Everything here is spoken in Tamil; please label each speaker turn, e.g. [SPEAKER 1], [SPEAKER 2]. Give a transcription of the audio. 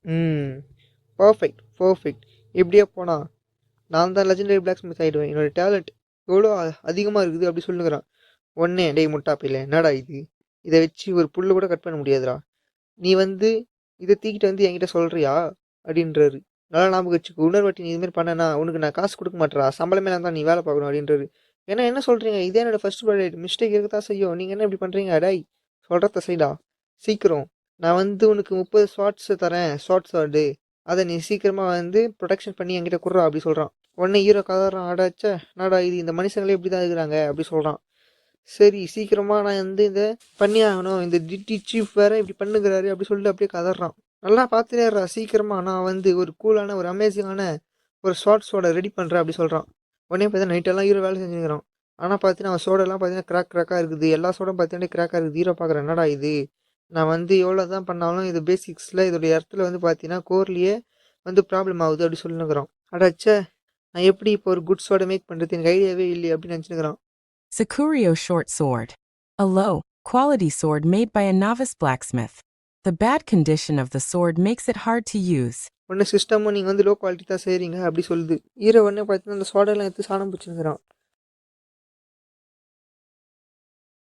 [SPEAKER 1] ம். Perfect, perfect. இப்படியே போனா, நான் தான் லெஜெண்டரி பிளாக் ஸ்மித் ஆயிடுவேன். என்னோட டேலண்ட் எவ்வளோ அதிகமா இருக்குது அப்படி சொல்லுங்கிறான். உடனே, "டேய் முட்டா பயலே, என்னடா இது? இத வச்சு ஒரு புல்லு கூட கட் பண்ண முடியாதுடா. நீ வந்து இத தூக்கிட்டு வந்து என்கிட்ட சொல்றியா?" அப்படின்றாரு. நல்லா ஞாபகம் வச்சுக்கோ. இன்னொரு வாட்டி நீ இது மாரி பண்ணேன்னா, உனக்கு நான் காசு குடுக்க மாட்டேன்டா. சம்பளமே இல்லாம தான் நீ வேல பார்க்கணும் அப்படின்றாரு. ஏன்னா என்ன சொல்றீங்க? இதே என்னோட ஃபர்ஸ்ட் ப்ராடக்ட். மிஸ்டேக் இருக்கத்தான் செய்யும். நீங்க என்ன இப்படி பண்றீங்க? டேய் சொல்றத செய்டா. சீக்கிரம். நான் வந்து உனக்கு 30 ஸ்வாட்ஸ் தரேன். Short sword. அத நீ சீக்கிரமா வந்து புரொடெக்ஷன் பண்ணி என்கிட்ட குட்றா அப்படி சொல்றான். உடனே ஹீரோ கதறான். அட ச்சே! என்னடா இது? இந்த மனுஷங்களே இப்படி தான் இருக்கிறாங்க அப்படி சொல்றான். சரி சீக்கிரமா நான் வந்து இத பண்ணியே ஆகணும். இந்த டிடி சீஃப் வேற இப்படி பண்ணுகிறாரு அப்படி சொல்லிட்டு அப்படியே கதறான். நல்லா பார்த்துட்டே இருடா சீக்கிரமா நான் வந்து ஒரு கூலான ஒரு அமேசிங்கான ஒரு ஷார்ட் சோடா ரெடி பண்ணுறேன் அப்படி சொல்கிறான். உடனே பார்த்தீங்கன்னா நைட்டெல்லாம் ஹீரோ வேலை செஞ்சுக்கிறான். ஆனால் பார்த்தீங்கன்னா அவன் சோடெல்லாம் பார்த்தீங்கன்னா கிராக்காக இருக்குது. எல்லா சோடும் பார்த்தீங்கன்னா கிராக்காக இருக்குது. ஹீரோ பார்க்குறேன் என்னடா இது? நான் வந்து எவ்வளோ தான் பண்ணாலும் இது பேசிக்ஸில் இதோடைய இடத்துல வந்து பார்த்தீங்கன்னா கோர்லேயே வந்து ப்ராப்ளம் ஆகுது அப்படி சொல்லினுக்கிறான். அடாச்சே நான் எப்படி இப்போ ஒரு குட் சோடை மேக் பண்ணுறது எனக்கு ஐடியாவே இல்லையே அப்படின்னு நினச்சினுக்கிறான்.
[SPEAKER 2] Sakurio Short Sword. A low, quality sword made by a novice blacksmith. The bad condition of the sword makes it hard to use.
[SPEAKER 1] உடனே சிஸ்டமும் நீங்கள் வந்து லோ குவாலிட்டி தான் செய்கிறீங்க அப்படி சொல்லுது. ஹீரோ உடனே பார்த்தீங்கன்னா அந்த சோடெல்லாம் எடுத்து சாணம் பிடிச்சினுக்கிறான்.